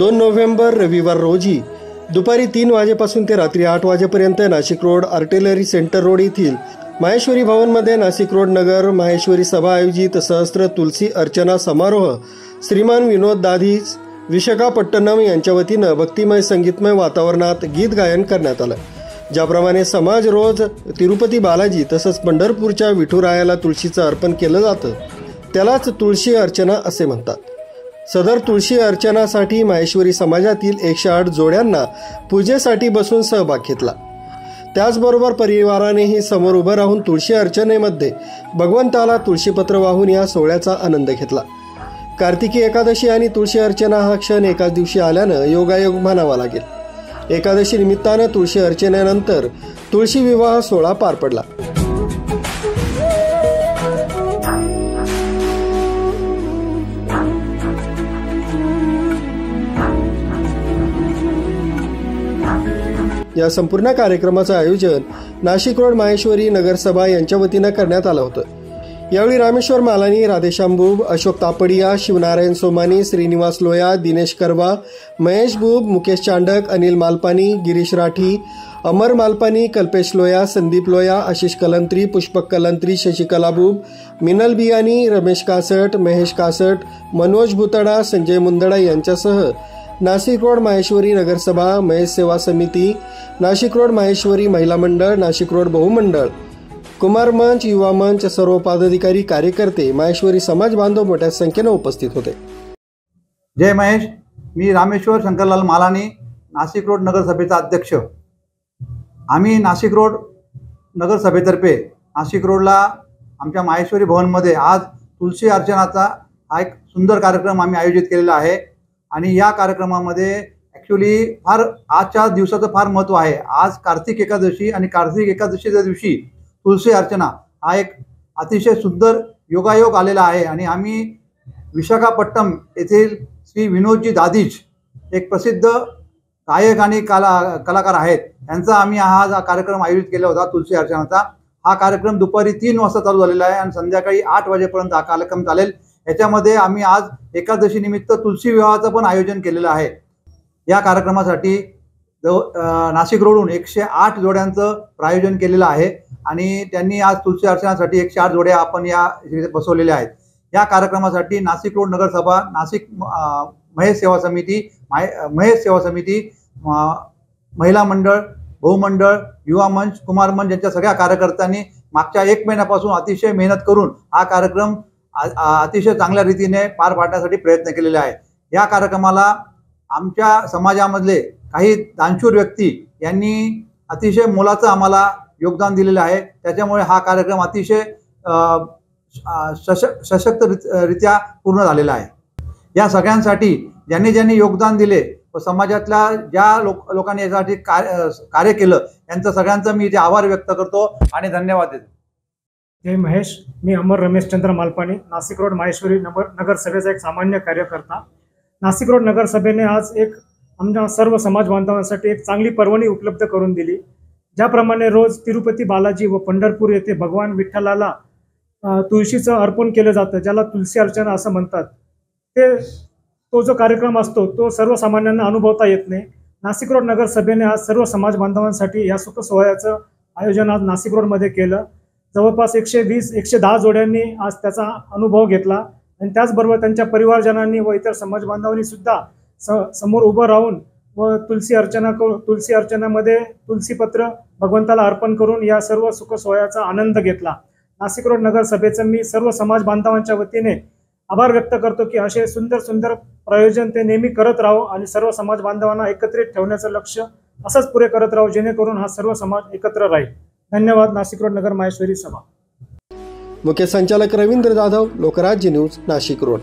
2 November रविवार रोजी दुपारी 3 वाजेपासून ते रात्री 8 वाजेपर्यंत Nashik road artillery centre road येथील माहेश्वरी भवनमध्ये नाशिक रोड नगर माहेश्वरी सभा आयोजित सहस्त्र तुलसी अर्चना समारोह श्रीमान विनोद दाधीच विशाखापट्टणम यांच्या वतीनं भक्तिमय संगीतमय वातावरणात गीत गायन करण्यात आलं। ज्याप्रमाणे समाज रोज तिरुपती बालाजी तसंच पंढरपूरच्या विठुरायाला तुळशीचं अर्पण केलं जातं त्यालाच तुळशी अर्चना असे म्हणतात। सदर तुळशी अर्चनासाठी माहेश्वरी समाजातील 108 जोड्यांना पूजेसाठी बसून सहभाग घेतला। त्याचबरोबर परिवारानेही समोर उभं राहून तुळशी अर्चनेमध्ये भगवंताला तुळशीपत्र वाहून या सोहळ्याचा आनंद घेतला। कार्तिकी एकादशी आणि तुळशी अर्चना हा क्षण एकाच दिवशी आल्यानं योगायोग म्हणावा लागेल। एकादशी निमित्तानं तुळशी अर्चनेनंतर तुळशी विवाह सोहळा पार पडला। या संपूर्ण कार्यक्रमाचं आयोजन नाशिक रोड माहेश्वरी नगरसभा यांच्या वतीनं करण्यात आलं होतं। यावेळी रामेश्वर मालानी, राधेश्याम बुब, अशोक तापडिया, शिवनारायण सोमानी, श्रीनिवास लोया, दिनेश करवा, महेश बुब, मुकेश चांडक, अनिल मालपानी, गिरीश राठी, अमर मालपानी, कल्पेश लोया, संदीप लोया, आशिष कलंत्री, पुष्पक कलंत्री, शशिकला बुब, मिनल बियानी, रमेश कासट, महेश कासट, मनोज भुतडा, संजय मुंदडा यांच्यासह नाशिक रोड माहेश्वरी नगरसभा, महेश सेवा समिती, नाशिक रोड माहेश्वरी महिला मंडळ, नाशिक रोड बहुमंडळ, कुमार मंच, युवा मंच, सर्व पदाधिकारी कार्यकर्ते, माहेश्वरी समाज बांधव मोठ्या संख्येने उपस्थित होते। जय महेश। मी रामेश्वर शंकरलाल मालानी, नाशिक रोड नगरसभेचा अध्यक्ष। आम्ही नाशिक रोड नगरसभेतर्फे नाशिक रोडला आमच्या माहेश्वरी भवनमध्ये आज तुलसी अर्चनाचा हा एक सुंदर कार्यक्रम आम्ही आयोजित केलेला आहे आणि या कार्यक्रमामध्ये ॲक्च्युली आजच्या दिवसाचं फार महत्त्व आहे। आज कार्तिक एकादशी आणि कार्तिक एकादशीच्या दिवशी तुलसी अर्चना हा एक अतिशय सुंदर योगायोग आलेला आहे आणि आम्ही विशाखापट्टणम येथील श्री विनोदजी दाधीच एक प्रसिद्ध गायक आणि कलाकार आहेत, यांचा आम्ही हा कार्यक्रम आयोजित केला होता तुलसी अर्चनाचा। हा कार्यक्रम दुपारी 3 वाजता चालू झालेला आहे आणि संध्याकाळी 8 वाजेपर्यंत हा कार्यक्रम चालेल। याच्यामध्ये आम्ही आज एकादशी निमित्त तुलसी विवाहाचं पण आयोजन केलेलं आहे। या कार्यक्रमासाठी नाशिक रोडहून 108 जोड्यांचं प्रायोजन केलेलं आहे आणि त्यांनी आज तुलसी अर्चनासाठी 108 जोड्या आपण या बसवलेल्या आहेत। या कार्यक्रमासाठी नाशिक रोड नगरसभा, नाशिक महेश सेवा समिती, महिला मंडळ, बहुमंडळ, युवा मंच, कुमार मंच यांच्या सगळ्या कार्यकर्त्यांनी मागच्या 1 महिन्यापासून अतिशय मेहनत करून हा कार्यक्रम अतिशय चांगल्या रीतीने पार पाडण्यासाठी प्रयत्न केलेले आहे। या कार्यक्रमाला आमच्या समाजामधले काही दानशूर व्यक्ती यांनी अतिशय मोलाचं आम्हाला योगदान दिलेलं आहे। त्याच्यामुळे हा कार्यक्रम अतिशय सशक्तरित्या पूर्ण झालेला आहे। या सगळ्यांसाठी ज्यांनी योगदान दिले व समाजातल्या ज्या लोकांनी यासाठी कार्य केलं यांचं सगळ्यांचं मी इथे आभार व्यक्त करतो आणि धन्यवाद देतो। जय महेश। मी अमर रमेशचंद्र मालपानी, नाशिक रोड माहेश्वरी नगरसभेचा एक सामान्य कार्यकर्ता। नाशिक रोड नगरसभेने आज एक आमच्या सर्व समाज बांधवांसाठी एक चांगली पर्वणी उपलब्ध करून दिली। ज्याप्रमाणे रोज तिरुपती बालाजी व पंढरपूर येथे भगवान विठ्ठलाला तुळशीचं अर्पण केलं जातं, ज्याला तुलसी अर्चना असं म्हणतात, तो जो कार्यक्रम असतो तो सर्वसामान्यांना अनुभवता येत नाही। नाशिक रोड नगरसभेने आज सर्व समाज बांधवांसाठी या सुख सोहळ्याचं आयोजन आज नाशिक रोडमध्ये केलं। जवळपास 110 जोड्यांनी आज त्याचा अनुभव घेतला आणि त्याचबरोबर त्यांच्या परिवारजनांनी व इतर समाज बांधवांनी सुद्धा समोर उभं राहून व तुलसी अर्चनामध्ये तुलसीपत्र भगवंताला अर्पण करून या सर्व सुख सोहळ्याचा आनंद घेतला। नाशिक रोड नगरसभेचं मी सर्व समाज बांधवांच्या वतीने आभार व्यक्त करतो की असे सुंदर प्रयोजन ते नेहमी करत राहो आणि सर्व समाज बांधवांना एकत्रित ठेवण्याचं लक्ष्य असंच पुरे करत राहो, जेणेकरून हा सर्व समाज एकत्र राहील। धन्यवाद। नाशिक रोड नगर माहेश्वरी सभा। मुख्य संचालक रवींद्र जाधव, लोकराज्य न्यूज, नाशिक रोड।